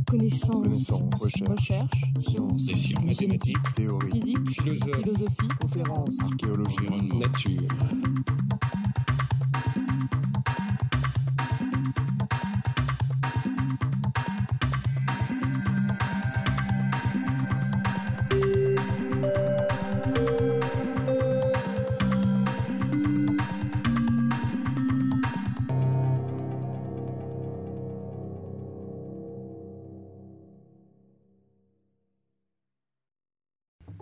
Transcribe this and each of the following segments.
Connaissance. Recherche. Sciences. Dessin, mathématiques, Théorie. Physique. philosophie, Conférences. archéologie, Environnement. nature.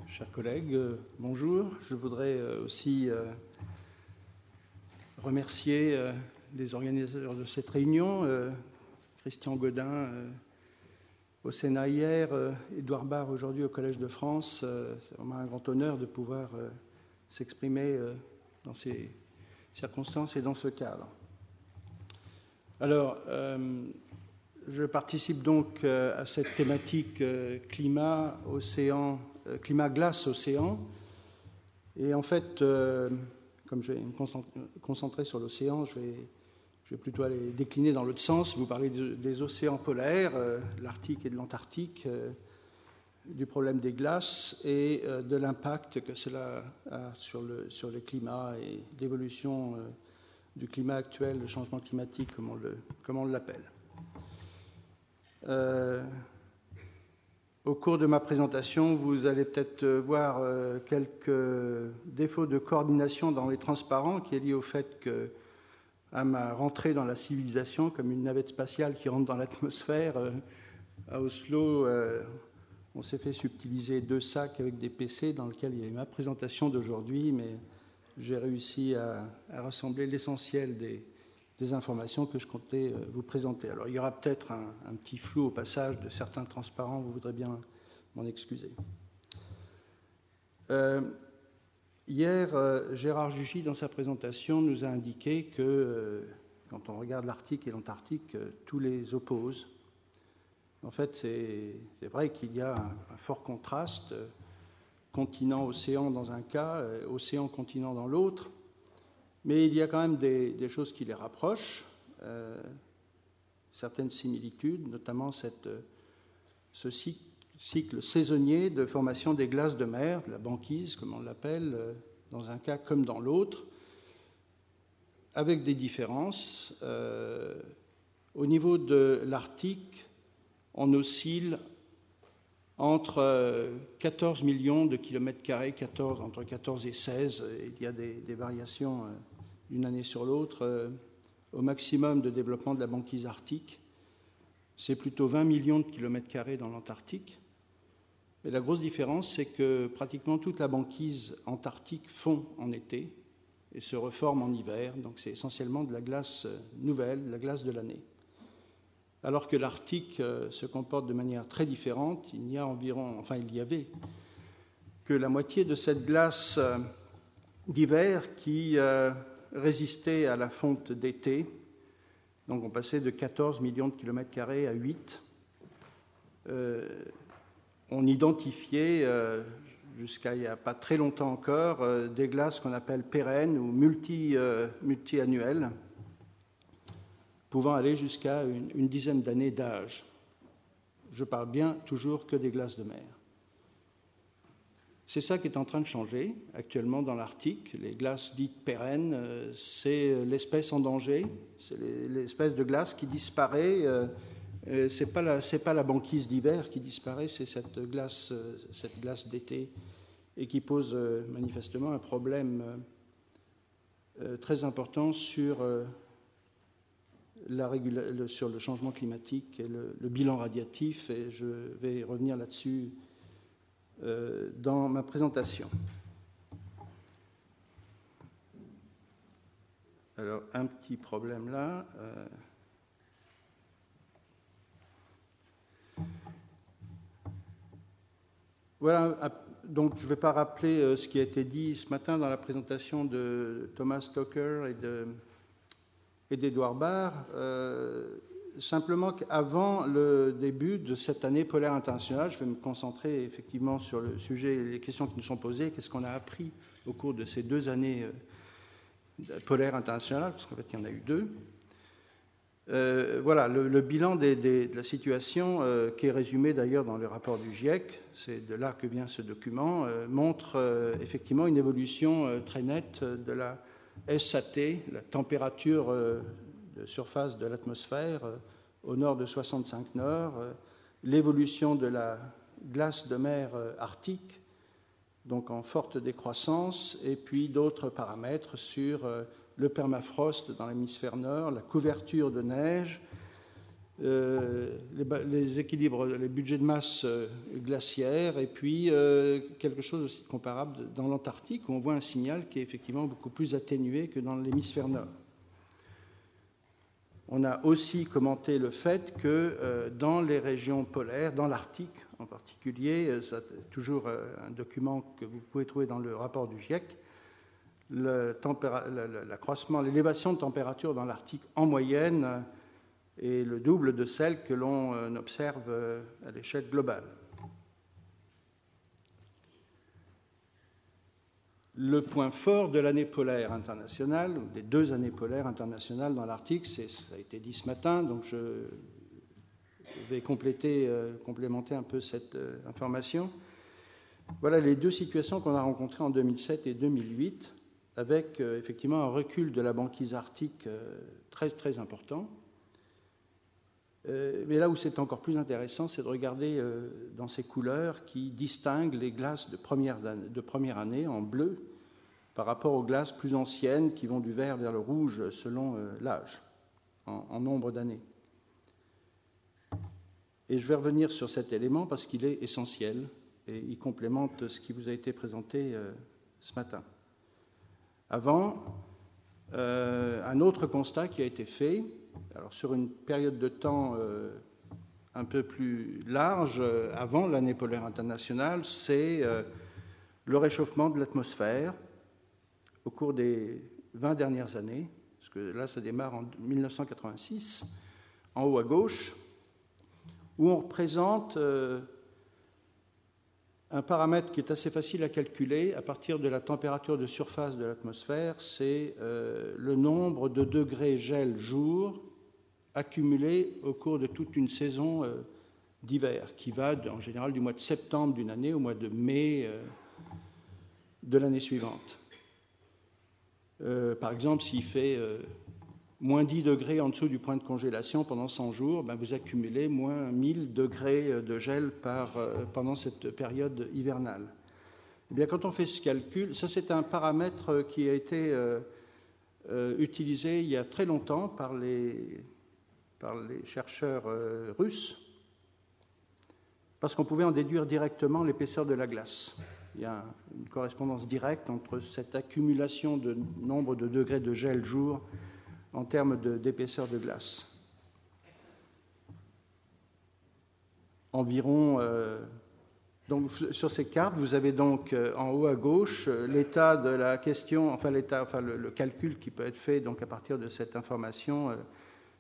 Chers collègues, bonjour. Je voudrais aussi remercier les organisateurs de cette réunion, Christian Godin au Sénat hier, Édouard Barre aujourd'hui au Collège de France. C'est vraiment un grand honneur de pouvoir s'exprimer dans ces circonstances et dans ce cadre. Alors, je participe donc à cette thématique climat, océan, climat, glace, océan. Et en fait, comme je vais me concentrer sur l'océan, je vais plutôt aller décliner dans l'autre sens. Vous parlez des océans polaires, l'Arctique et de l'Antarctique, du problème des glaces et de l'impact que cela a sur les climats et l'évolution du climat actuel, le changement climatique, comme on l'appelle. Au cours de ma présentation, vous allez peut-être voir quelques défauts de coordination dans les transparents qui est lié au fait qu'à ma rentrée dans la civilisation, comme une navette spatiale qui rentre dans l'atmosphère, à Oslo, on s'est fait subtiliser 2 sacs avec des PC dans lesquels il y avait ma présentation d'aujourd'hui, mais j'ai réussi à rassembler l'essentiel des informations que je comptais vous présenter. Alors, il y aura peut-être un petit flou au passage de certains transparents, vous voudrez bien m'en excuser. Hier, Gérard Juchy, dans sa présentation, nous a indiqué que quand on regarde l'Arctique et l'Antarctique, tous les opposent. En fait, c'est vrai qu'il y a un fort contraste, continent-océan dans un cas, océan-continent dans l'autre. Mais il y a quand même des choses qui les rapprochent, certaines similitudes, notamment ce cycle saisonnier de formation des glaces de mer, de la banquise, comme on l'appelle, dans un cas comme dans l'autre, avec des différences. Au niveau de l'Arctique, on oscille entre 14 millions de kilomètres carrés, entre 14 et 16, il y a des variations d'une année sur l'autre, au maximum de développement de la banquise arctique. C'est plutôt 20 millions de kilomètres carrés dans l'Antarctique. Et la grosse différence, c'est que pratiquement toute la banquise antarctique fond en été et se reforme en hiver. Donc c'est essentiellement de la glace nouvelle, de la glace de l'année. Alors que l'Arctique se comporte de manière très différente, il y avait que la moitié de cette glace d'hiver qui résistait à la fonte d'été. Donc on passait de 14 millions de kilomètres carrés à 8. On identifiait, jusqu'à il n'y a pas très longtemps encore, des glaces qu'on appelle pérennes ou multi-annuelles, pouvant aller jusqu'à une dizaine d'années d'âge. Je parle bien toujours que des glaces de mer. C'est ça qui est en train de changer actuellement dans l'Arctique. Les glaces dites pérennes, c'est l'espèce en danger, c'est l'espèce de glace qui disparaît. C'est pas la banquise d'hiver qui disparaît, c'est cette glace d'été et qui pose manifestement un problème très important sur le changement climatique et le bilan radiatif, et je vais revenir là-dessus dans ma présentation. Alors, un petit problème là. Voilà, donc je ne vais pas rappeler ce qui a été dit ce matin dans la présentation de Thomas Stocker et d'Édouard Barre. Simplement qu'avant le début de cette année polaire internationale, je vais me concentrer effectivement sur le sujet, les questions qui nous sont posées, qu'est-ce qu'on a appris au cours de ces 2 années polaires internationales, parce qu'en fait il y en a eu 2. Voilà, le bilan de la situation, qui est résumé d'ailleurs dans le rapport du GIEC, c'est de là que vient ce document, montre effectivement une évolution très nette de la SAT, la température de surface de l'atmosphère au nord de 65 Nord, l'évolution de la glace de mer arctique, donc en forte décroissance, et puis d'autres paramètres sur le permafrost dans l'hémisphère nord, la couverture de neige, les équilibres, les budgets de masse glaciaire, et puis quelque chose aussi de comparable dans l'Antarctique, où on voit un signal qui est effectivement beaucoup plus atténué que dans l'hémisphère nord. On a aussi commenté le fait que dans les régions polaires, dans l'Arctique en particulier, c'est toujours un document que vous pouvez trouver dans le rapport du GIEC, l'élévation de température dans l'Arctique en moyenne est le double de celle que l'on observe à l'échelle globale. Le point fort de l'année polaire internationale, des 2 années polaires internationales dans l'Arctique, ça a été dit ce matin, donc je vais complémenter un peu cette information. Voilà les 2 situations qu'on a rencontrées en 2007 et 2008, avec effectivement un recul de la banquise arctique très, très important. Mais là où c'est encore plus intéressant, c'est de regarder dans ces couleurs qui distinguent les glaces de première année en bleu par rapport aux glaces plus anciennes qui vont du vert vers le rouge selon l'âge, en nombre d'années. Et je vais revenir sur cet élément parce qu'il est essentiel et il complémente ce qui vous a été présenté ce matin. Avant, un autre constat qui a été fait, alors sur une période de temps un peu plus large, avant l'année polaire internationale, c'est le réchauffement de l'atmosphère au cours des 20 dernières années, parce que là ça démarre en 1986, en haut à gauche, où on représente un paramètre qui est assez facile à calculer à partir de la température de surface de l'atmosphère, c'est le nombre de degrés gel jour accumulés au cours de toute une saison d'hiver, qui va en général du mois de septembre d'une année au mois de mai de l'année suivante. Par exemple, s'il fait moins 10 degrés en dessous du point de congélation pendant 100 jours, ben vous accumulez moins 1000 degrés de gel pendant cette période hivernale. Eh bien, quand on fait ce calcul, ça c'est un paramètre qui a été utilisé il y a très longtemps par les chercheurs russes, parce qu'on pouvait en déduire directement l'épaisseur de la glace. Il y a une correspondance directe entre cette accumulation de nombre de degrés de gel jour en termes d'épaisseur de glace. Environ, donc sur ces cartes, vous avez donc en haut à gauche l'état de la question, le calcul qui peut être fait donc à partir de cette information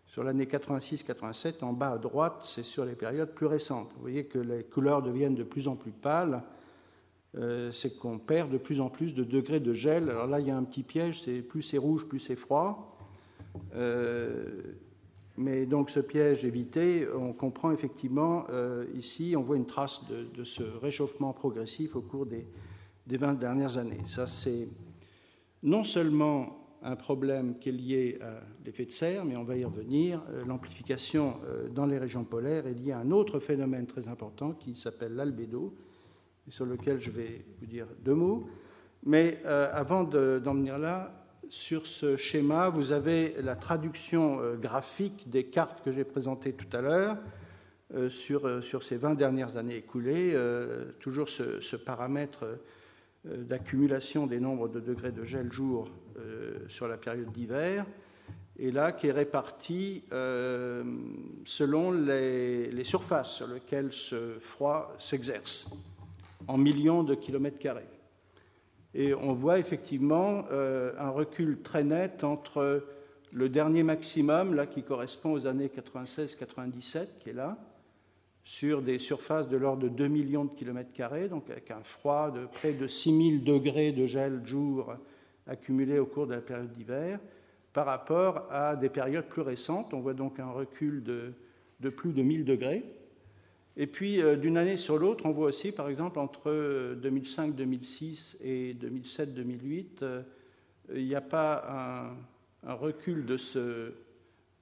sur l'année 86-87. En bas à droite, c'est sur les périodes plus récentes. Vous voyez que les couleurs deviennent de plus en plus pâles. C'est qu'on perd de plus en plus de degrés de gel. Alors là, il y a un petit piège, c'est plus c'est rouge, plus c'est froid. Mais donc ce piège évité, on comprend effectivement, ici, on voit une trace de ce réchauffement progressif au cours des 20 dernières années. Ça, c'est non seulement un problème qui est lié à l'effet de serre, mais on va y revenir. L'amplification dans les régions polaires est liée à un autre phénomène très important qui s'appelle l'albédo, sur lequel je vais vous dire 2 mots. Mais avant d'en venir là, sur ce schéma, vous avez la traduction graphique des cartes que j'ai présentées tout à l'heure sur ces 20 dernières années écoulées, toujours ce paramètre d'accumulation des nombres de degrés de gel jour sur la période d'hiver, et là qui est réparti selon les surfaces sur lesquelles ce froid s'exerce, en millions de kilomètres carrés. Et on voit effectivement un recul très net entre le dernier maximum, là, qui correspond aux années 96-97, qui est là, sur des surfaces de l'ordre de 2 millions de kilomètres carrés, donc avec un froid de près de 6000 degrés de gel jour accumulé au cours de la période d'hiver, par rapport à des périodes plus récentes. On voit donc un recul de plus de 1000 degrés. Et puis, d'une année sur l'autre, on voit aussi, par exemple, entre 2005-2006 et 2007-2008, il n'y a pas un recul de ce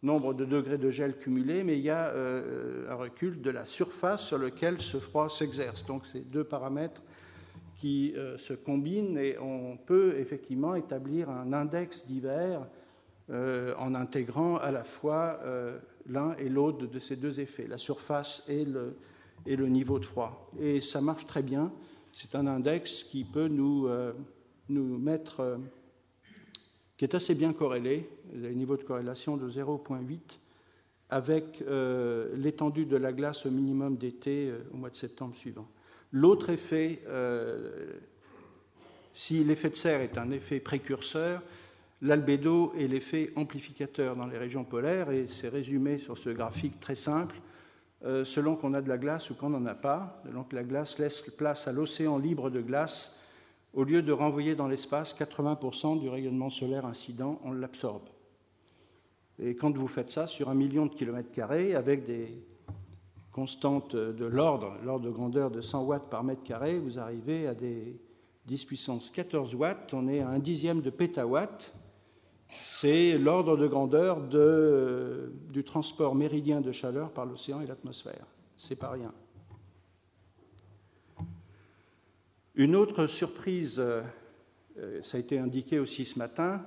nombre de degrés de gel cumulé, mais il y a un recul de la surface sur laquelle ce froid s'exerce. Donc, c'est deux paramètres qui se combinent et on peut effectivement établir un index d'hiver en intégrant à la fois l'un et l'autre de ces deux effets, la surface et le niveau de froid. Et ça marche très bien. C'est un index qui peut nous mettre, qui est assez bien corrélé, le niveau de corrélation de 0,8 avec l'étendue de la glace au minimum d'été au mois de septembre suivant. L'autre effet, si l'effet de serre est un effet précurseur, l'albédo est l'effet amplificateur dans les régions polaires, et c'est résumé sur ce graphique très simple. Selon qu'on a de la glace ou qu'on n'en a pas, selon que la glace laisse place à l'océan libre de glace, au lieu de renvoyer dans l'espace 80% du rayonnement solaire incident, on l'absorbe. Et quand vous faites ça sur 1 million de kilomètres carrés, avec des constantes de l'ordre de grandeur de 100 watts par mètre carré, vous arrivez à des 10 puissance 14 watts, on est à 1/10 de pétawatt. C'est l'ordre de grandeur du transport méridien de chaleur par l'océan et l'atmosphère. C'est pas rien. Une autre surprise, ça a été indiqué aussi ce matin,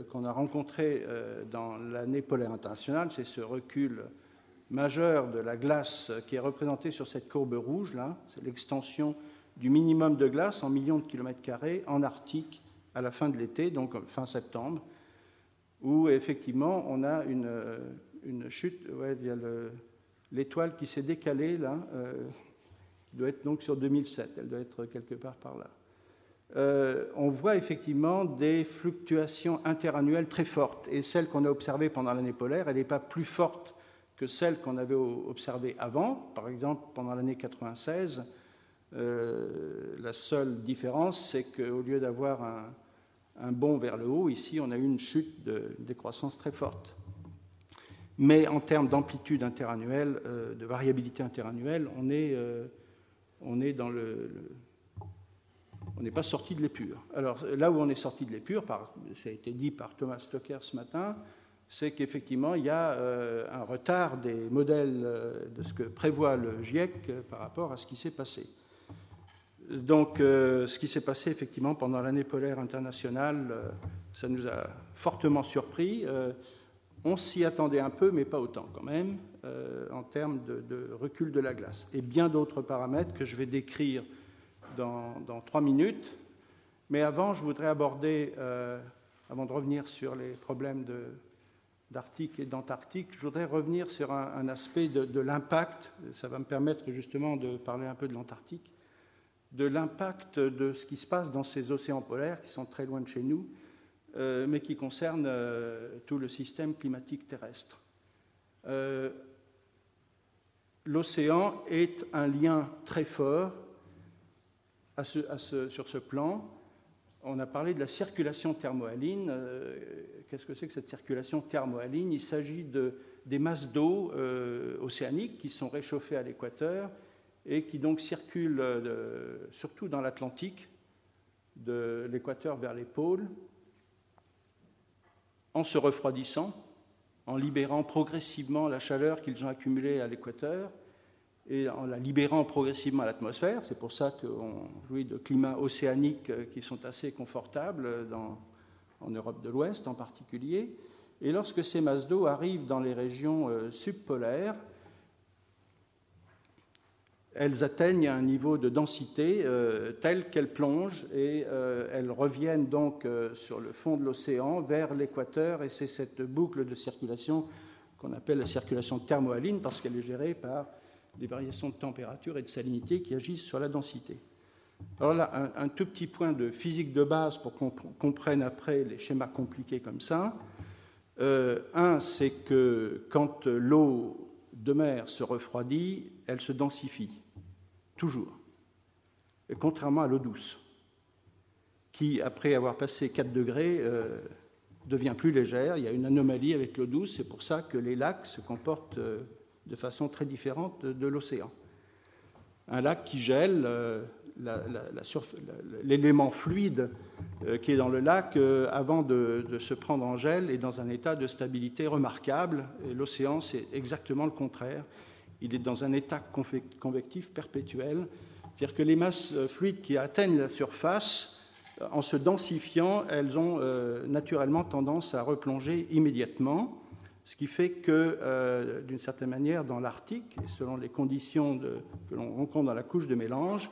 qu'on a rencontré dans l'année polaire internationale, c'est ce recul majeur de la glace qui est représenté sur cette courbe rouge, là. C'est l'extension du minimum de glace en millions de kilomètres carrés en Arctique à la fin de l'été, donc fin septembre, où effectivement on a une chute. Ouais, il y a l'étoile qui s'est décalée là, qui doit être donc sur 2007, elle doit être quelque part par là. On voit effectivement des fluctuations interannuelles très fortes, et celle qu'on a observée pendant l'année polaire, elle n'est pas plus forte que celle qu'on avait observée avant. Par exemple, pendant l'année 96, la seule différence, c'est qu'au lieu d'avoir un bond vers le haut, ici, on a eu une chute de décroissance très forte. Mais en termes d'amplitude interannuelle, de variabilité interannuelle, on est dans on n'est pas sorti de l'épure. Alors là où on est sorti de l'épure, ça a été dit par Thomas Stocker ce matin, c'est qu'effectivement il y a un retard des modèles de ce que prévoit le GIEC par rapport à ce qui s'est passé. Donc ce qui s'est passé effectivement pendant l'année polaire internationale, ça nous a fortement surpris. On s'y attendait un peu, mais pas autant quand même, en termes de recul de la glace. Et bien d'autres paramètres que je vais décrire dans 3 minutes. Mais avant, je voudrais aborder, avant de revenir sur les problèmes d'Arctique et d'Antarctique, je voudrais revenir sur un aspect de l'impact. Ça va me permettre justement de parler un peu de l'Antarctique, de l'impact de ce qui se passe dans ces océans polaires qui sont très loin de chez nous, mais qui concernent tout le système climatique terrestre. L'océan est un lien très fort sur ce plan. On a parlé de la circulation thermohaline. Qu'est-ce que c'est que cette circulation thermohaline? Il s'agit des masses d'eau océaniques qui sont réchauffées à l'équateur et qui donc circulent surtout dans l'Atlantique, de l'équateur vers les pôles, en se refroidissant, en libérant progressivement la chaleur qu'ils ont accumulée à l'équateur et en la libérant progressivement à l'atmosphère. C'est pour ça qu'on jouit de climats océaniques qui sont assez confortables en Europe de l'Ouest en particulier. Et lorsque ces masses d'eau arrivent dans les régions subpolaires, elles atteignent un niveau de densité tel qu'elles plongent et elles reviennent donc sur le fond de l'océan vers l'équateur, et c'est cette boucle de circulation qu'on appelle la circulation thermohaline parce qu'elle est gérée par des variations de température et de salinité qui agissent sur la densité. Alors là, un tout petit point de physique de base pour qu'on comprenne après les schémas compliqués comme ça. C'est que quand l'eau de mer se refroidit, elle se densifie, toujours. Et contrairement à l'eau douce, qui, après avoir passé 4 degrés, devient plus légère, il y a une anomalie avec l'eau douce, c'est pour ça que les lacs se comportent de façon très différente de l'océan. Un lac qui gèle, l'élément fluide qui est dans le lac, avant de se prendre en gel, est dans un état de stabilité remarquable, et l'océan, c'est exactement le contraire. Il est dans un état convectif perpétuel, c'est-à-dire que les masses fluides qui atteignent la surface, en se densifiant, elles ont naturellement tendance à replonger immédiatement, ce qui fait que, d'une certaine manière, dans l'Arctique, et selon les conditions que l'on rencontre dans la couche de mélange,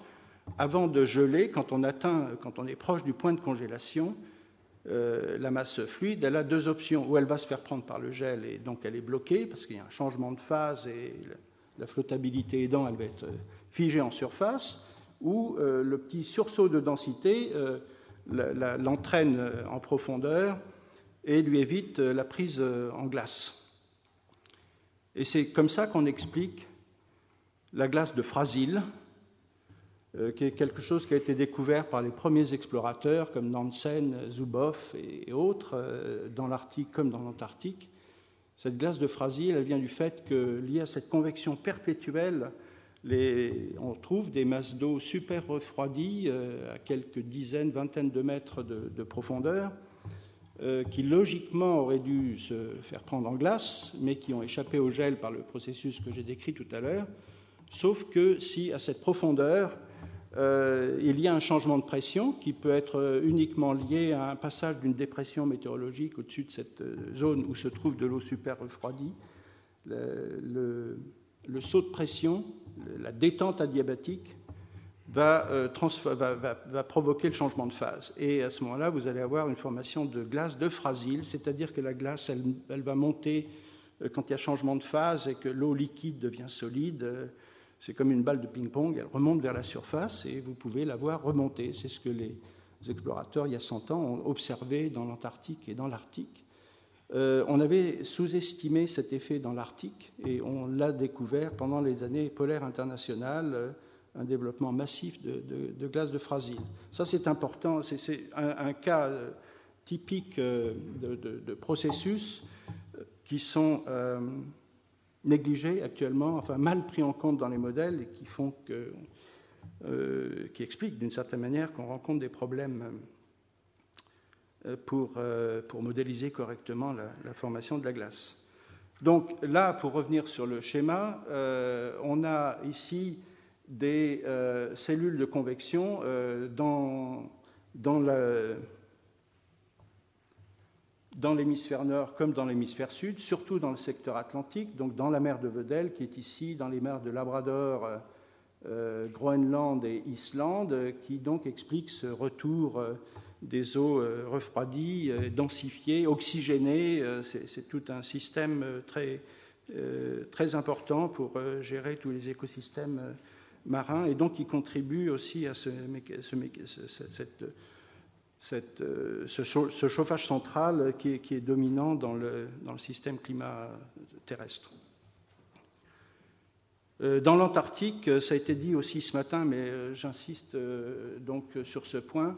avant de geler, quand on est proche du point de congélation, la masse fluide, elle a deux options. Ou elle va se faire prendre par le gel et donc elle est bloquée parce qu'il y a un changement de phase et la flottabilité aidant, elle va être figée en surface, ou le petit sursaut de densité l'entraîne en profondeur et lui évite la prise en glace. Et c'est comme ça qu'on explique la glace de Frasil, qui est quelque chose qui a été découvert par les premiers explorateurs comme Nansen, Zuboff et autres, dans l'Arctique comme dans l'Antarctique. Cette glace de Frasil, elle vient du fait que, liée à cette convection perpétuelle, on trouve des masses d'eau super refroidies à quelques dizaines, vingtaines de mètres de profondeur, qui logiquement auraient dû se faire prendre en glace, mais qui ont échappé au gel par le processus que j'ai décrit tout à l'heure, sauf que si à cette profondeur, il y a un changement de pression qui peut être uniquement lié à un passage d'une dépression météorologique au-dessus de cette zone où se trouve de l'eau super refroidie, le saut de pression, la détente adiabatique va provoquer le changement de phase. Et à ce moment-là, vous allez avoir une formation de glace de Frasil, c'est-à-dire que la glace, elle va monter quand il y a changement de phase et que l'eau liquide devient solide. C'est comme une balle de ping-pong, elle remonte vers la surface et vous pouvez la voir remonter. C'est ce que les explorateurs, il y a 100 ans, ont observé dans l'Antarctique et dans l'Arctique. On avait sous-estimé cet effet dans l'Arctique et on l'a découvert pendant les années polaires internationales, un développement massif de glace de Frasil. Ça, c'est important, c'est un cas typique de processus qui sont négligés actuellement, enfin mal pris en compte dans les modèles et qui expliquent d'une certaine manière qu'on rencontre des problèmes pour modéliser correctement la formation de la glace. Donc là, pour revenir sur le schéma, on a ici des cellules de convection dans l'hémisphère nord comme dans l'hémisphère sud, surtout dans le secteur atlantique, donc dans la mer de Weddell qui est ici, dans les mers de Labrador, Groenland et Islande, qui donc explique ce retour des eaux refroidies, densifiées, oxygénées. C'est tout un système très important pour gérer tous les écosystèmes marins et donc qui contribue aussi à ce chauffage central qui est dominant dans le système climat terrestre. Dans l'Antarctique, ça a été dit aussi ce matin, mais j'insiste donc sur ce point,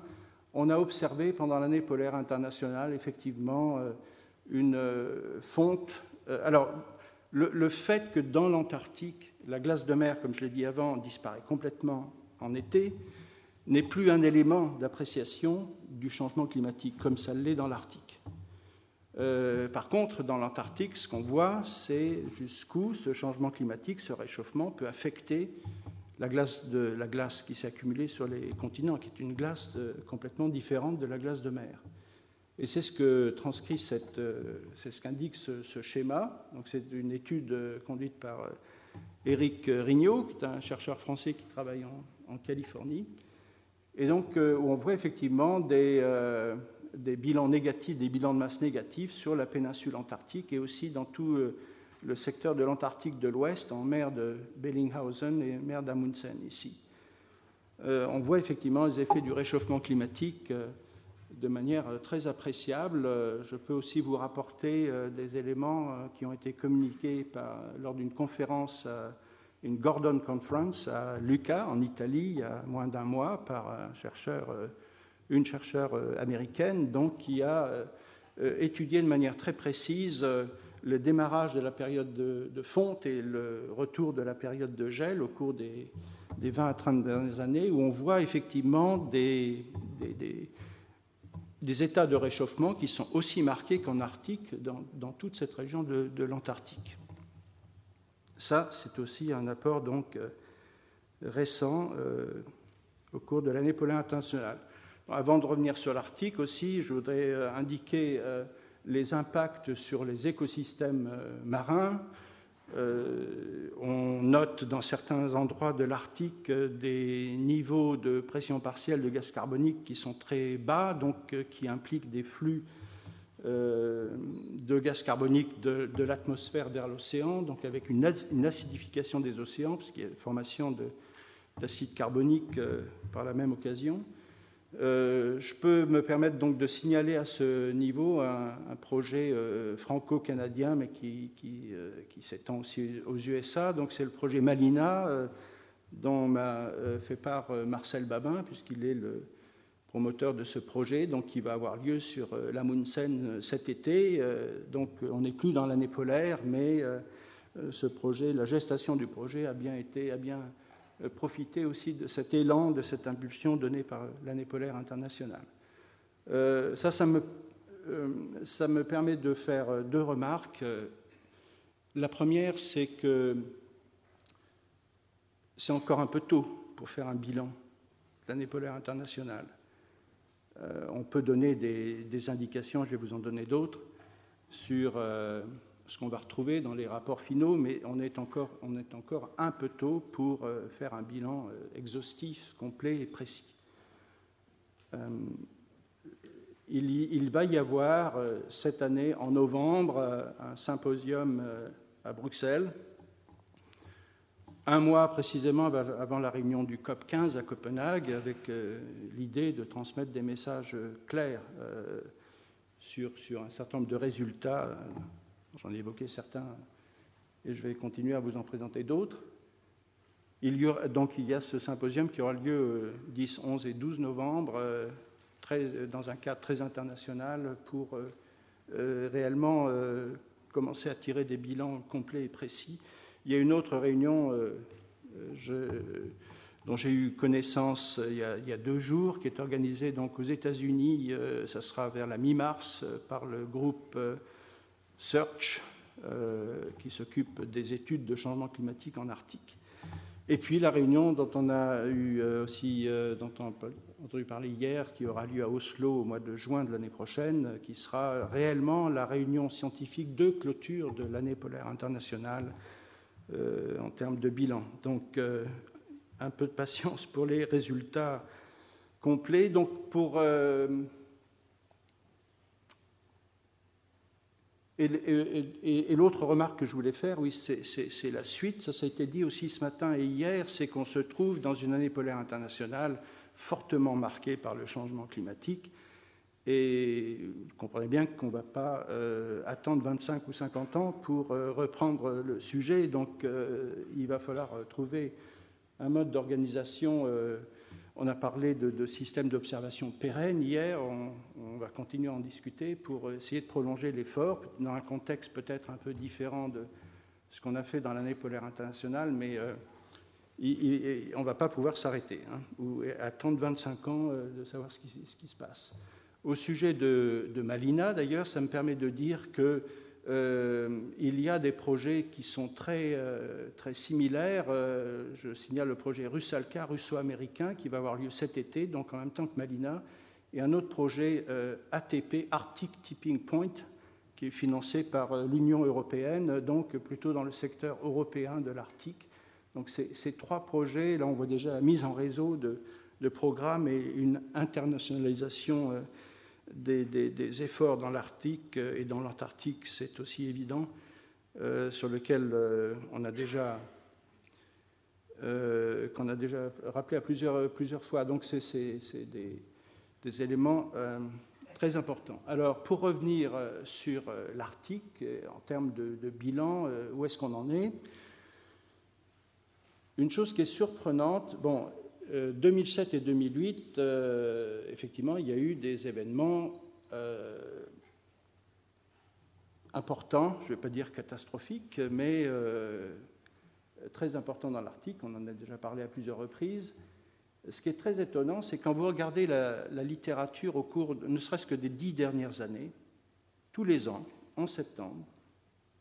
on a observé pendant l'année polaire internationale effectivement une fonte. Alors, le fait que dans l'Antarctique, la glace de mer, comme je l'ai dit avant, disparaît complètement en été, n'est plus un élément d'appréciation du changement climatique, comme ça l'est dans l'Arctique. Par contre, dans l'Antarctique, ce qu'on voit, c'est jusqu'où ce changement climatique, ce réchauffement, peut affecter la glace qui s'est accumulée sur les continents, qui est une glace complètement différente de la glace de mer. Et c'est ce que transcrit, c'est ce qu'indique ce schéma. Donc, c'est une étude conduite par Éric Rignot, qui est un chercheur français qui travaille en Californie. Et donc, on voit effectivement des bilans négatifs, des bilans de masse négatifs sur la péninsule antarctique et aussi dans tout le secteur de l'Antarctique de l'Ouest, en mer de Bellinghausen et mer d'Amundsen ici. On voit effectivement les effets du réchauffement climatique de manière très appréciable. Je peux aussi vous rapporter des éléments qui ont été communiqués lors d'une conférence, une Gordon Conference à Lucca, en Italie, il y a moins d'un mois, par une chercheure américaine, donc, qui a étudié de manière très précise le démarrage de la période de fonte et le retour de la période de gel au cours des 20 à 30 dernières années, où on voit effectivement des états de réchauffement qui sont aussi marqués qu'en Arctique, dans toute cette région de l'Antarctique. Ça, c'est aussi un apport donc récent au cours de l'année polaire internationale. Avant de revenir sur l'Arctique aussi, je voudrais indiquer les impacts sur les écosystèmes marins. On note dans certains endroits de l'Arctique des niveaux de pression partielle de gaz carbonique qui sont très bas, donc qui impliquent des flux de gaz carbonique de l'atmosphère vers l'océan, donc avec une acidification des océans, puisqu'il y a une formation d'acide carbonique par la même occasion. Je peux me permettre donc de signaler à ce niveau un projet franco-canadien, mais qui s'étend aussi aux USA. Donc c'est le projet Malina, dont m'a fait part Marcel Babin, puisqu'il est le promoteur de ce projet, donc qui va avoir lieu sur l'Amundsen cet été. Donc on n'est plus dans l'année polaire, mais ce projet, la gestation du projet a bien profiter aussi de cet élan, de cette impulsion donnée par l'année polaire internationale. Ça me permet de faire deux remarques. La première, c'est que c'est encore un peu tôt pour faire un bilan de l'année polaire internationale. On peut donner des indications, je vais vous en donner d'autres, sur ce qu'on va retrouver dans les rapports finaux, mais on est encore un peu tôt pour faire un bilan exhaustif, complet et précis. Il va y avoir cette année, en novembre, un symposium à Bruxelles, un mois précisément avant la réunion du COP 15 à Copenhague, avec l'idée de transmettre des messages clairs sur un certain nombre de résultats. J'en ai évoqué certains et je vais continuer à vous en présenter d'autres. Il y a ce symposium qui aura lieu 10, 11 et 12 novembre, dans un cadre très international pour réellement commencer à tirer des bilans complets et précis. Il y a une autre réunion dont j'ai eu connaissance il y a 2 jours, qui est organisée donc aux États-Unis. Ça sera vers la mi-mars par le groupe Search, qui s'occupe des études de changement climatique en Arctique. Et puis la réunion dont on a eu aussi dont on a entendu parler hier, qui aura lieu à Oslo au mois de juin de l'année prochaine, qui sera réellement la réunion scientifique de clôture de l'année polaire internationale en termes de bilan. Donc un peu de patience pour les résultats complets. Donc pour Et l'autre remarque que je voulais faire, oui, c'est la suite, ça a été dit aussi ce matin et hier, c'est qu'on se trouve dans une année polaire internationale fortement marquée par le changement climatique. Et vous comprenez bien qu'on ne va pas attendre 25 ou 50 ans pour reprendre le sujet. Donc il va falloir trouver un mode d'organisation. On a parlé de systèmes d'observation pérennes hier, on va continuer à en discuter pour essayer de prolonger l'effort dans un contexte peut-être un peu différent de ce qu'on a fait dans l'année polaire internationale, mais on ne va pas pouvoir s'arrêter ou attendre 25 ans de savoir ce qui se passe. Au sujet de Malina, d'ailleurs, ça me permet de dire que il y a des projets qui sont très similaires. Je signale le projet Rusalka, russo-américain, qui va avoir lieu cet été, donc en même temps que Malina, et un autre projet ATP, Arctic Tipping Point, qui est financé par l'Union européenne, donc plutôt dans le secteur européen de l'Arctique. Donc ces 3 projets, là on voit déjà la mise en réseau de programmes et une internationalisation des efforts dans l'Arctique et dans l'Antarctique, c'est aussi évident, sur lequel qu'on a déjà rappelé à plusieurs fois. Donc c'est des éléments très importants. Alors pour revenir sur l'Arctique, en termes de bilan, où est-ce qu'on en est? Une chose qui est surprenante, 2007 et 2008, effectivement, il y a eu des événements important, je ne vais pas dire catastrophique, mais très important dans l'Arctique, on en a déjà parlé à plusieurs reprises. Ce qui est très étonnant, c'est quand vous regardez la littérature au cours, ne serait-ce que des 10 dernières années, tous les ans, en septembre,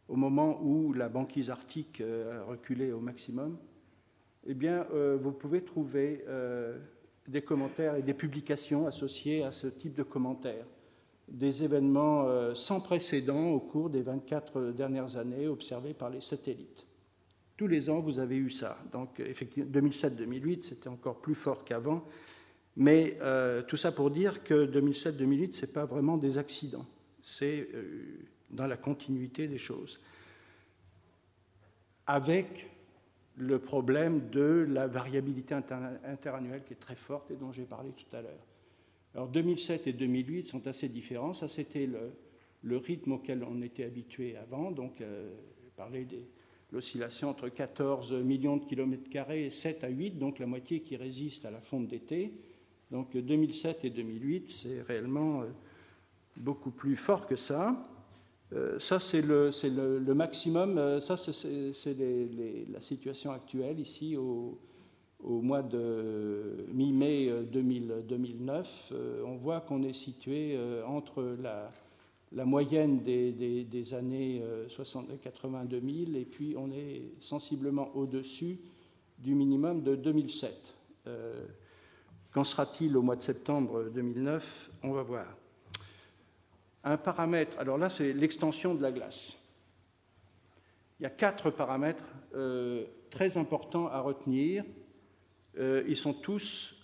au moment où la banquise arctique a reculé au maximum, eh bien, vous pouvez trouver des commentaires et des publications associées à ce type de commentaires. Des événements sans précédent au cours des 24 dernières années observés par les satellites. Tous les ans, vous avez eu ça. Donc, effectivement, 2007-2008, c'était encore plus fort qu'avant. Mais tout ça pour dire que 2007-2008, ce n'est pas vraiment des accidents. C'est dans la continuité des choses. Avec le problème de la variabilité interannuelle qui est très forte et dont j'ai parlé tout à l'heure. Alors 2007 et 2008 sont assez différents. Ça, c'était le rythme auquel on était habitué avant. Donc, j'ai parlé de l'oscillation entre 14 millions de kilomètres carrés et 7 à 8, donc la moitié qui résiste à la fonte d'été. Donc 2007 et 2008, c'est réellement beaucoup plus fort que ça. Ça, c'est le maximum. Ça, c'est la situation actuelle ici au mois de mi-mai 2009, on voit qu'on est situé entre la moyenne des années 80-2000 et puis on est sensiblement au-dessus du minimum de 2007. Qu'en sera-t-il au mois de septembre 2009 ? On va voir. Un paramètre, alors là c'est l'extension de la glace. Il y a 4 paramètres très importants à retenir. Ils sont tous,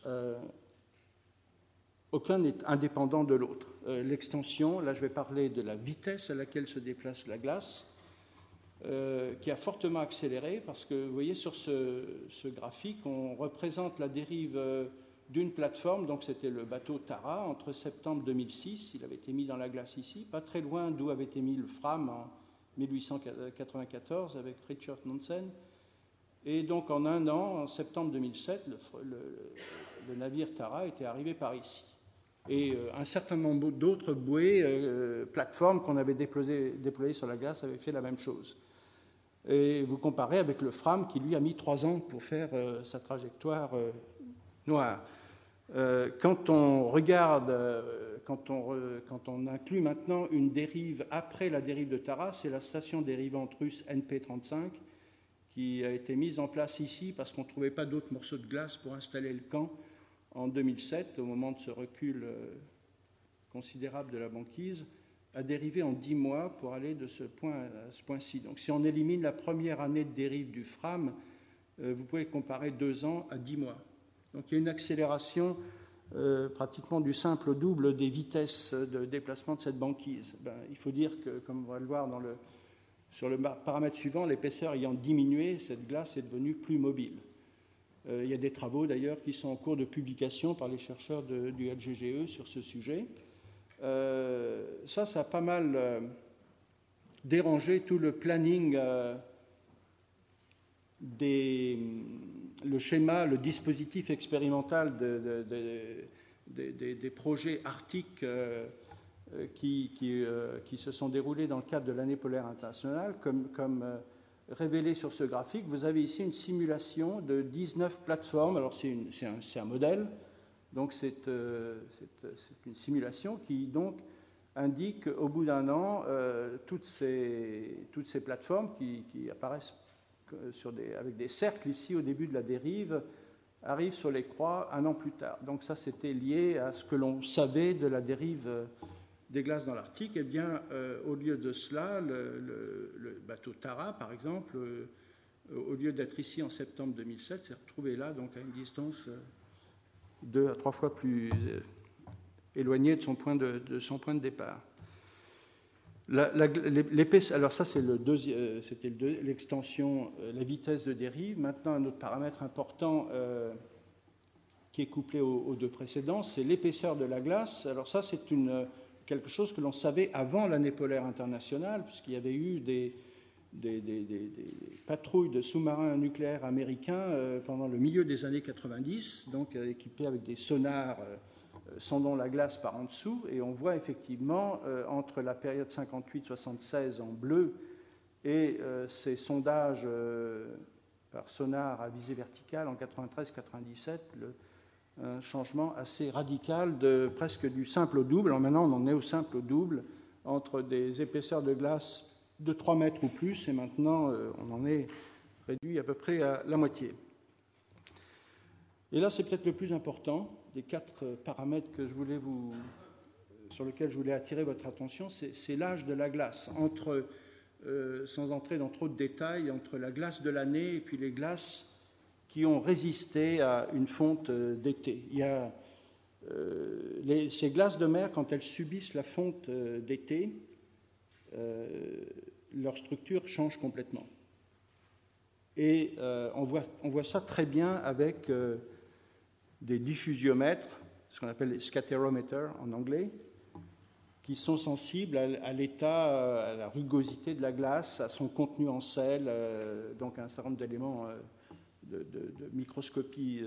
aucun n'est indépendant de l'autre. L'extension, là je vais parler de la vitesse à laquelle se déplace la glace, qui a fortement accéléré, parce que vous voyez sur ce graphique, on représente la dérive d'une plateforme, donc c'était le bateau Tara, entre septembre 2006, il avait été mis dans la glace ici, pas très loin d'où avait été mis le Fram en 1894 avec Fridtjof Nansen. Et donc en un an, en septembre 2007, le navire Tara était arrivé par ici. Et un certain nombre d'autres bouées, plateformes qu'on avait déployées sur la glace avaient fait la même chose. Et vous comparez avec le Fram qui lui a mis 3 ans pour faire sa trajectoire noire. Quand on regarde, quand on inclut maintenant une dérive après la dérive de Tara, c'est la station dérivante russe NP35 qui a été mise en place ici parce qu'on ne trouvait pas d'autres morceaux de glace pour installer le camp en 2007, au moment de ce recul considérable de la banquise, a dérivé en 10 mois pour aller de ce point à ce point-ci. Donc si on élimine la première année de dérive du Fram, vous pouvez comparer 2 ans à 10 mois. Donc il y a une accélération pratiquement du simple au double des vitesses de déplacement de cette banquise. Il faut dire que, comme on va le voir sur le paramètre suivant, l'épaisseur ayant diminué, cette glace est devenue plus mobile. Il y a des travaux d'ailleurs qui sont en cours de publication par les chercheurs du LGGE sur ce sujet. Ça a pas mal dérangé tout le planning le schéma, le dispositif expérimental des projets arctiques qui se sont déroulés dans le cadre de l'année polaire internationale, comme révélé sur ce graphique. Vous avez ici une simulation de 19 plateformes. Alors c'est un modèle, donc c'est une simulation qui donc indique au bout d'un an toutes ces plateformes qui apparaissent avec des cercles ici au début de la dérive, arrivent sur les croix un an plus tard. Donc ça, c'était lié à ce que l'on savait de la dérive des glaces dans l'Arctique. Eh bien, au lieu de cela, le bateau Tara, par exemple, au lieu d'être ici en septembre 2007, s'est retrouvé là, donc à une distance 2 à 3 fois plus éloignée de son point de départ. Alors ça, c'est c'était l'extension, la vitesse de dérive. Maintenant, un autre paramètre important qui est couplé aux 2 précédents, c'est l'épaisseur de la glace. Alors ça, c'est quelque chose que l'on savait avant l'année polaire internationale, puisqu'il y avait eu des patrouilles de sous-marins nucléaires américains pendant le milieu des années 90, donc équipés avec des sonars sondons la glace par en dessous, et on voit effectivement entre la période 58-76 en bleu et ces sondages par sonar à visée verticale en 93-97, un changement assez radical de presque du simple au double. Alors maintenant, on en est au simple au double, entre des épaisseurs de glace de 3 mètres ou plus, et maintenant, on en est réduit à peu près à la moitié. Et là, c'est peut-être le plus important des 4 paramètres que sur lesquels je voulais attirer votre attention, c'est l'âge de la glace, sans entrer dans trop de détails, entre la glace de l'année et puis les glaces qui ont résisté à une fonte d'été. Il y a ces glaces de mer, quand elles subissent la fonte d'été, leur structure change complètement. Et on voit ça très bien avec des diffusiomètres, ce qu'on appelle les scatterometers en anglais, qui sont sensibles à l'état, à la rugosité de la glace, à son contenu en sel, donc un certain nombre d'éléments de microscopie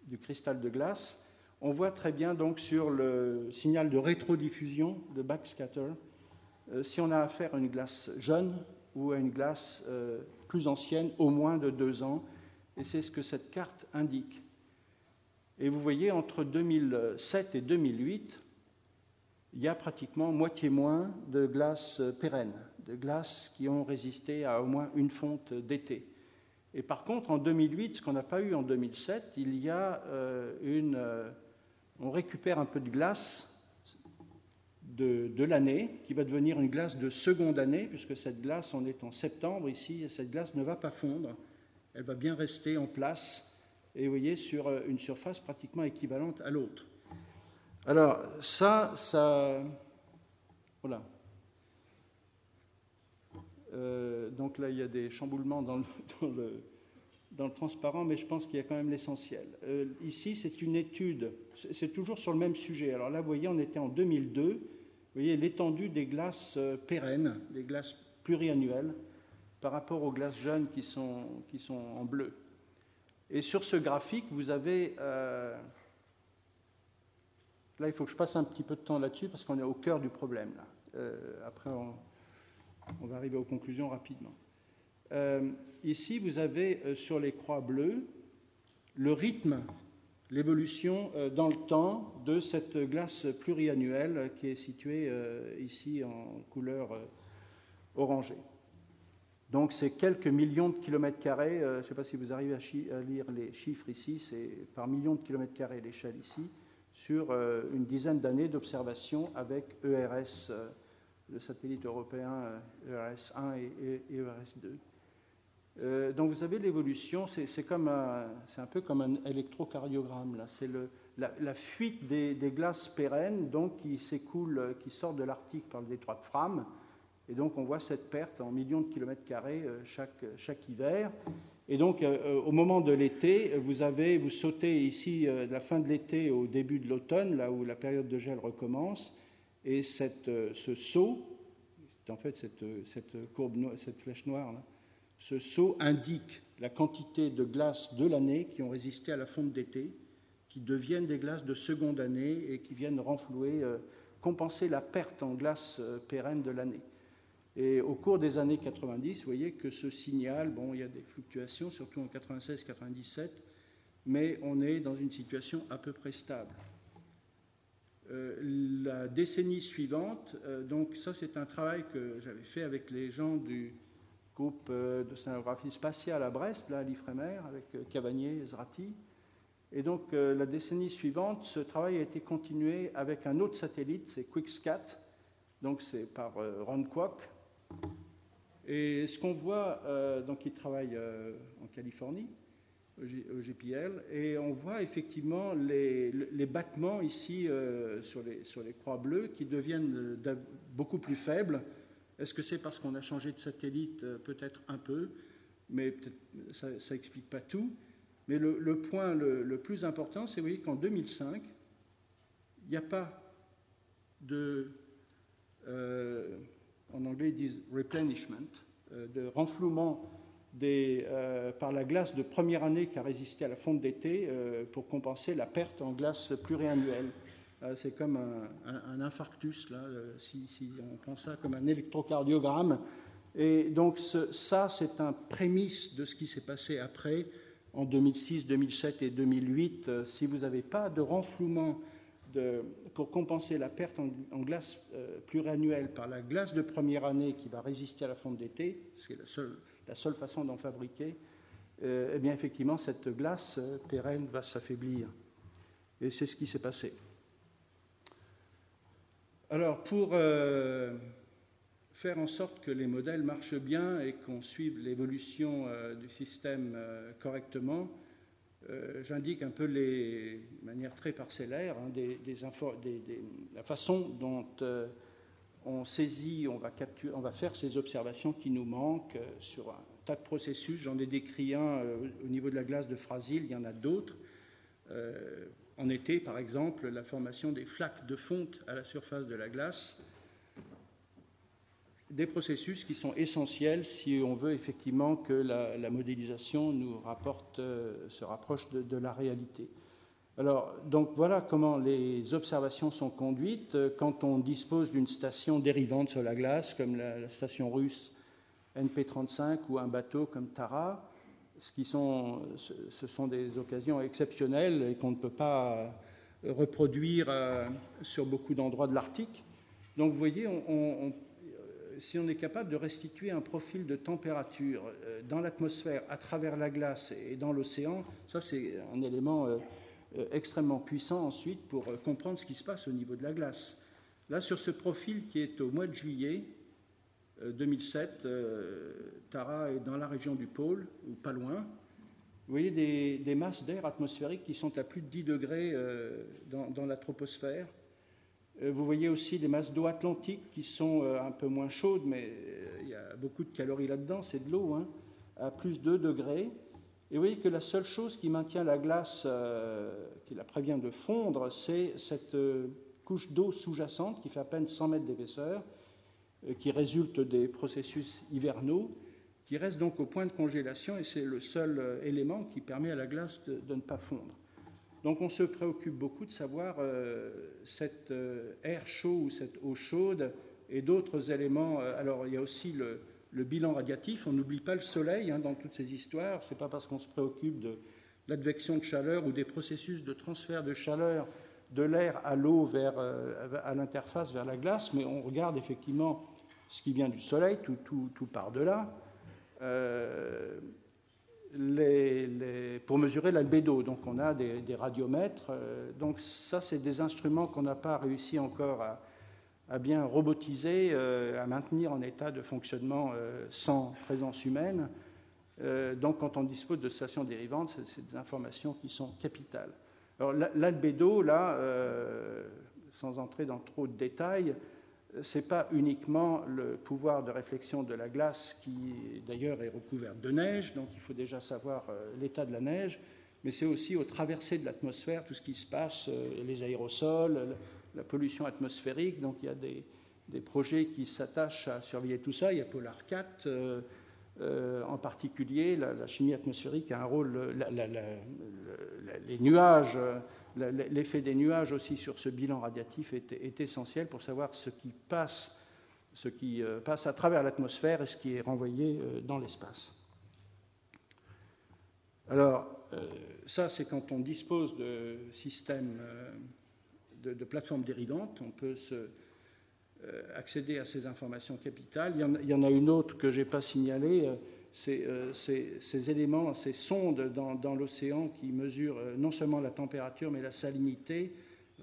du cristal de glace. On voit très bien donc sur le signal de rétrodiffusion, de backscatter, si on a affaire à une glace jeune ou à une glace plus ancienne, au moins de 2 ans, et c'est ce que cette carte indique. Et vous voyez, entre 2007 et 2008, il y a pratiquement moitié moins de glaces pérennes, de glaces qui ont résisté à au moins une fonte d'été. Et par contre, en 2008, ce qu'on n'a pas eu en 2007, il y a on récupère un peu de glace de l'année, qui va devenir une glace de seconde année, puisque cette glace, on est en septembre ici, et cette glace ne va pas fondre, elle va bien rester en place, et vous voyez, sur une surface pratiquement équivalente à l'autre. Alors, ça voilà. Donc là, il y a des chamboulements dans le transparent, mais je pense qu'il y a quand même l'essentiel. Ici, c'est une étude, c'est toujours sur le même sujet. Alors là, vous voyez, on était en 2002, vous voyez l'étendue des glaces pérennes, des glaces pluriannuelles, par rapport aux glaces jeunes qui sont en bleu. Et sur ce graphique, vous avez... là, il faut que je passe un petit peu de temps là-dessus, parce qu'on est au cœur du problème. Là. Après, on va arriver aux conclusions rapidement. Ici, vous avez sur les croix bleues le rythme, l'évolution dans le temps de cette glace pluriannuelle qui est située ici en couleur orangée. Donc, c'est quelques millions de kilomètres carrés. Je ne sais pas si vous arrivez à lire les chiffres ici. C'est par millions de kilomètres carrés l'échelle ici, sur une dizaine d'années d'observation avec ERS, le satellite européen ERS-1 et ERS-2. Donc vous avez l'évolution, c'est un peu comme un électrocardiogramme. Là. C'est la fuite des glaces pérennes donc, qui s'écoulent, qui sortent de l'Arctique par le détroit de Fram. Et donc on voit cette perte en millions de kilomètres carrés chaque hiver. Et donc au moment de l'été, vous sautez ici de la fin de l'été au début de l'automne, là où la période de gel recommence. Et ce saut, en fait cette courbe, cette flèche noire, là, ce saut indique la quantité de glaces de l'année qui ont résisté à la fonte d'été, qui deviennent des glaces de seconde année et qui viennent renflouer, compenser la perte en glace pérenne de l'année. Et au cours des années 90, vous voyez que ce signal, bon, il y a des fluctuations, surtout en 96-97, mais on est dans une situation à peu près stable. La décennie suivante, donc ça c'est un travail que j'avais fait avec les gens du groupe de scénographie spatiale à Brest, là à l'Ifremer, avec Cavagné, Ezrati. Et donc la décennie suivante, ce travail a été continué avec un autre satellite, c'est QuickScat, donc c'est par Ron Kwok. Et ce qu'on voit, donc il travaille en Californie, au JPL, et on voit effectivement les battements ici sur les croix bleues qui deviennent beaucoup plus faibles. Est-ce que c'est parce qu'on a changé de satellite? Peut-être un peu, mais ça n'explique pas tout. Mais le point le plus important, c'est qu'en 2005, il n'y a pas de... en anglais, ils disent replenishment, de renflouement par la glace de première année qui a résisté à la fonte d'été pour compenser la perte en glace pluriannuelle. C'est comme un infarctus, là, si on prend ça comme un électrocardiogramme. Et donc ça, c'est un prémisse de ce qui s'est passé après, en 2006, 2007 et 2008. Si vous n'avez pas de renflouement pour compenser la perte en glace pluriannuelle par la glace de première année qui va résister à la fonte d'été, c'est la seule façon d'en fabriquer, eh bien effectivement, cette glace pérenne va s'affaiblir. Et c'est ce qui s'est passé. Alors, pour faire en sorte que les modèles marchent bien et qu'on suive l'évolution du système correctement, j'indique un peu de manière très parcellaire la façon dont on saisit, on va faire ces observations qui nous manquent sur un tas de processus. J'en ai décrit un au niveau de la glace de Frasil, il y en a d'autres. En été, par exemple, la formation des flaques de fonte à la surface de la glace, des processus qui sont essentiels si on veut effectivement que la modélisation se rapproche de la réalité. Alors, donc voilà comment les observations sont conduites quand on dispose d'une station dérivante sur la glace, comme la station russe NP35 ou un bateau comme Tara. Ce sont des occasions exceptionnelles et qu'on ne peut pas reproduire sur beaucoup d'endroits de l'Arctique. Donc vous voyez, si on est capable de restituer un profil de température dans l'atmosphère, à travers la glace et dans l'océan, ça c'est un élément extrêmement puissant ensuite pour comprendre ce qui se passe au niveau de la glace. Là, sur ce profil qui est au mois de juillet 2007, Tara est dans la région du pôle, ou pas loin. Vous voyez des masses d'air atmosphérique qui sont à plus de 10 degrés dans la troposphère. Vous voyez aussi des masses d'eau atlantique qui sont un peu moins chaudes, mais il y a beaucoup de calories là-dedans, c'est de l'eau, à plus de 2 degrés. Et vous voyez que la seule chose qui maintient la glace, qui la prévient de fondre, c'est cette couche d'eau sous-jacente qui fait à peine 100 mètres d'épaisseur, qui résulte des processus hivernaux, qui reste donc au point de congélation, et c'est le seul élément qui permet à la glace de ne pas fondre. Donc on se préoccupe beaucoup de savoir cet air chaud ou cette eau chaude et d'autres éléments. Alors il y a aussi le bilan radiatif. On n'oublie pas le soleil dans toutes ces histoires. Ce n'est pas parce qu'on se préoccupe de l'advection de chaleur ou des processus de transfert de chaleur de l'air à l'eau à l'interface vers la glace, mais on regarde effectivement ce qui vient du soleil, tout part de là. Pour mesurer l'albédo. Donc on a des radiomètres. Donc ça, c'est des instruments qu'on n'a pas réussi encore à bien robotiser, à maintenir en état de fonctionnement sans présence humaine. Donc quand on dispose de stations dérivantes, c'est des informations qui sont capitales. Alors l'albédo, là, sans entrer dans trop de détails, ce n'est pas uniquement le pouvoir de réflexion de la glace qui, d'ailleurs, est recouverte de neige, donc il faut déjà savoir l'état de la neige, mais c'est aussi aux traversées de l'atmosphère, tout ce qui se passe, les aérosols, la pollution atmosphérique. Donc il y a des projets qui s'attachent à surveiller tout ça. Il y a Polar 4, en particulier, la chimie atmosphérique a un rôle, les nuages, l'effet des nuages aussi sur ce bilan radiatif est essentiel pour savoir ce qui passe à travers l'atmosphère et ce qui est renvoyé dans l'espace. Alors, ça, c'est quand on dispose de systèmes de plateformes dérivantes, on peut accéder à ces informations capitales. Il y en a une autre que je n'ai pas signalée, ces éléments, ces sondes dans l'océan qui mesurent non seulement la température mais la salinité,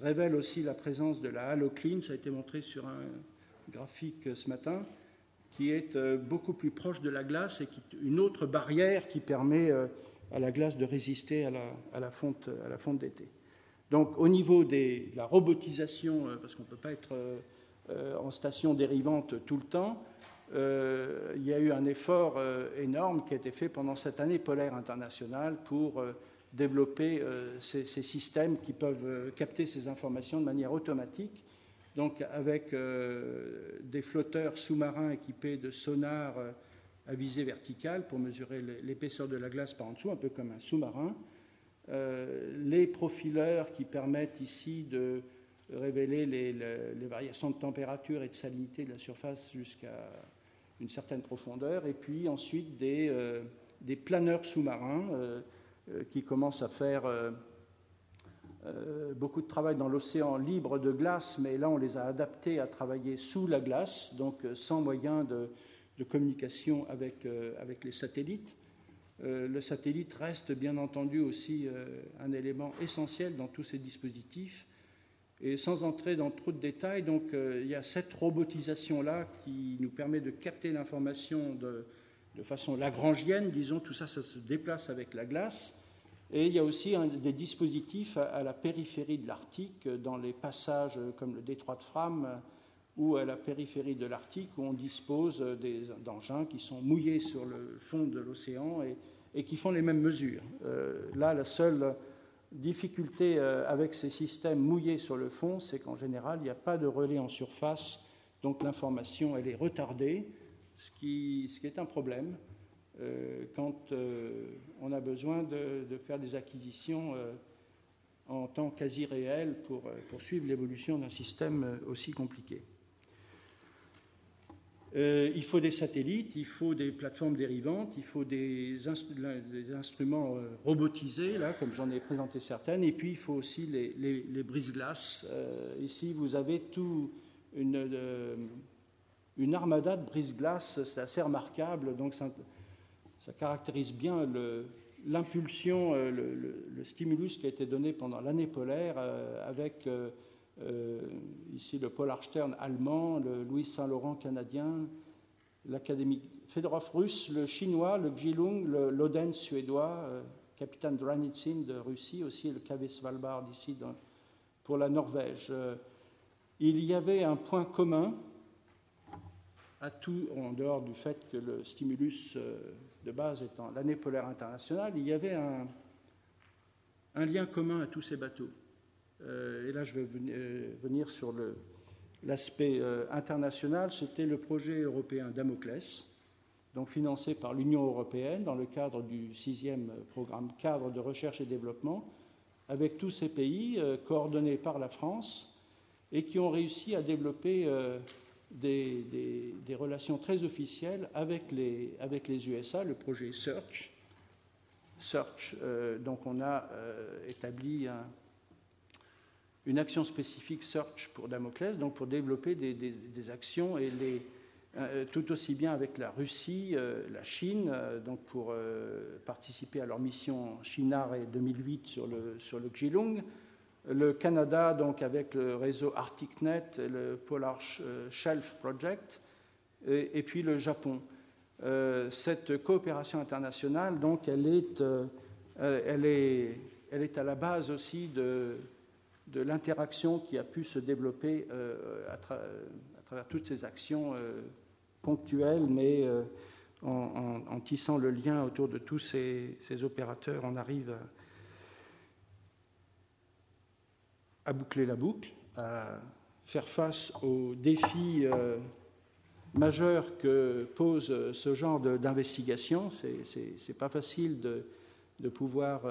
révèlent aussi la présence de la halocline, ça a été montré sur un graphique ce matin, qui est beaucoup plus proche de la glace et qui est une autre barrière qui permet à la glace de résister à la fonte d'été. Donc au niveau de la robotisation, parce qu'on ne peut pas être en station dérivante tout le temps, il y a eu un effort énorme qui a été fait pendant cette année polaire internationale pour développer ces systèmes qui peuvent capter ces informations de manière automatique, donc avec des flotteurs sous-marins équipés de sonars à visée verticale pour mesurer l'épaisseur de la glace par en dessous, un peu comme un sous-marin. Les profileurs qui permettent ici de révéler les variations de température et de salinité de la surface jusqu'à une certaine profondeur, et puis ensuite des planeurs sous-marins qui commencent à faire beaucoup de travail dans l'océan libre de glace, mais là on les a adaptés à travailler sous la glace, donc sans moyen de communication avec les satellites. Le satellite reste bien entendu aussi un élément essentiel dans tous ces dispositifs. Et sans entrer dans trop de détails, donc il y a cette robotisation-là qui nous permet de capter l'information de façon lagrangienne, disons, tout ça, ça se déplace avec la glace. Et il y a aussi des dispositifs à la périphérie de l'Arctique, dans les passages comme le détroit de Fram, ou à la périphérie de l'Arctique, où on dispose d'engins qui sont mouillés sur le fond de l'océan et qui font les mêmes mesures. Là, la seule difficulté avec ces systèmes mouillés sur le fond, c'est qu'en général, il n'y a pas de relais en surface, donc l'information, elle est retardée, ce qui est un problème quand on a besoin de faire des acquisitions en temps quasi réel pour suivre l'évolution d'un système aussi compliqué. Il faut des satellites, il faut des plateformes dérivantes, il faut des instruments robotisés, là, comme j'en ai présenté certaines, et puis il faut aussi les brise-glaces. Ici, vous avez une armada de brise-glaces, c'est assez remarquable, donc ça caractérise bien l'impulsion, le stimulus qui a été donné pendant l'année polaire avec ici le Polarstern allemand, le Louis Saint-Laurent canadien, l'Académie Fedorov russe, le chinois, le Xilung, l'Oden suédois, capitaine Dranitsin de Russie, aussi le KV Svalbard ici pour la Norvège. Il y avait un point commun à tout, en dehors du fait que le stimulus de base étant l'année polaire internationale, il y avait un lien commun à tous ces bateaux. Et là, je vais venir sur l'aspect international. C'était le projet européen Damoclès, donc financé par l'Union européenne dans le cadre du 6e programme cadre de recherche et développement, avec tous ces pays coordonnés par la France et qui ont réussi à développer des relations très officielles avec les USA, le projet Search. Donc on a établi une action spécifique Search pour Damoclès, donc pour développer des actions et tout aussi bien avec la Russie, la Chine, donc pour participer à leur mission Chinare 2008 sur le Xilung, le Canada donc avec le réseau ArcticNet, le Polar Shelf Project, et puis le Japon. Cette coopération internationale, donc, elle est à la base aussi de l'interaction qui a pu se développer à travers toutes ces actions ponctuelles, mais en tissant le lien autour de tous ces opérateurs, on arrive à boucler la boucle, à faire face aux défis majeurs que pose ce genre d'investigation. C'est pas facile de pouvoir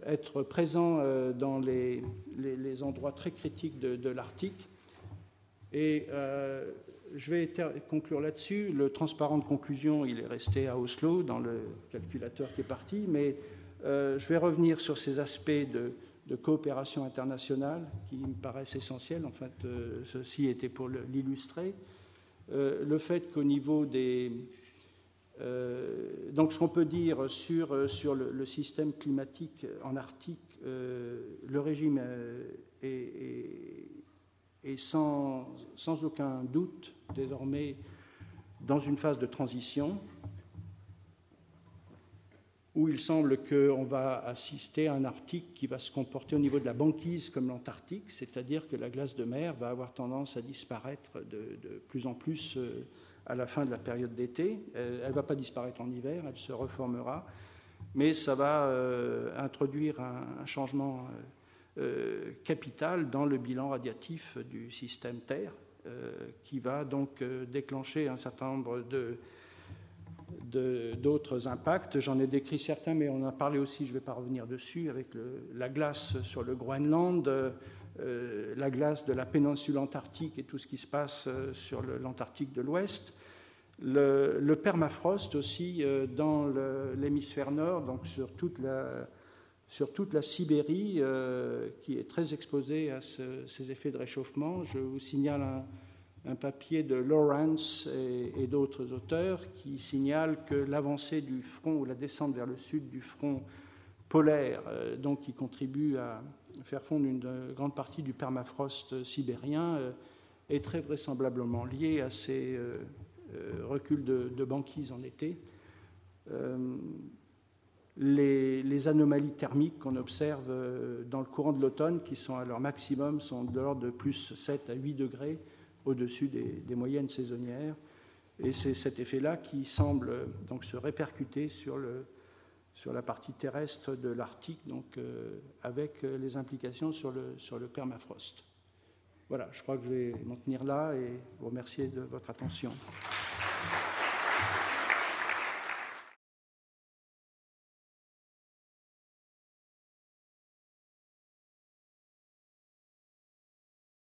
être présent dans les endroits très critiques de l'Arctique. Et je vais conclure là-dessus. Le transparent de conclusion, il est resté à Oslo, dans le calculateur qui est parti, mais je vais revenir sur ces aspects de coopération internationale qui me paraissent essentiels. En fait, ceci était pour l'illustrer. Le fait qu'au niveau des... donc, ce qu'on peut dire sur le système climatique en Arctique, le régime est sans aucun doute désormais dans une phase de transition où il semble qu'on va assister à un Arctique qui va se comporter au niveau de la banquise comme l'Antarctique, c'est-à-dire que la glace de mer va avoir tendance à disparaître de plus en plus à la fin de la période d'été. Elle ne va pas disparaître en hiver, elle se reformera, mais ça va introduire un changement capital dans le bilan radiatif du système Terre. qui va donc déclencher un certain nombre d'autres impacts. J'en ai décrit certains, mais on en a parlé aussi, je ne vais pas revenir dessus, avec la glace sur le Groenland, la glace de la péninsule antarctique et tout ce qui se passe sur l'Antarctique de l'Ouest. Le permafrost aussi dans l'hémisphère nord, donc sur toute la Sibérie, qui est très exposée à ces effets de réchauffement. Je vous signale un papier de Lawrence et d'autres auteurs qui signalent que l'avancée du front ou la descente vers le sud du front polaire, donc qui contribue à faire fondre une grande partie du permafrost sibérien, est très vraisemblablement liée à ces reculs de banquise en été. Les anomalies thermiques qu'on observe dans le courant de l'automne, qui sont à leur maximum, sont de l'ordre de plus 7 à 8 degrés au-dessus des moyennes saisonnières. Et c'est cet effet-là qui semble donc se répercuter sur la partie terrestre de l'Arctique, donc avec les implications sur le permafrost. Voilà, je crois que je vais m'en tenir là et vous remercier de votre attention.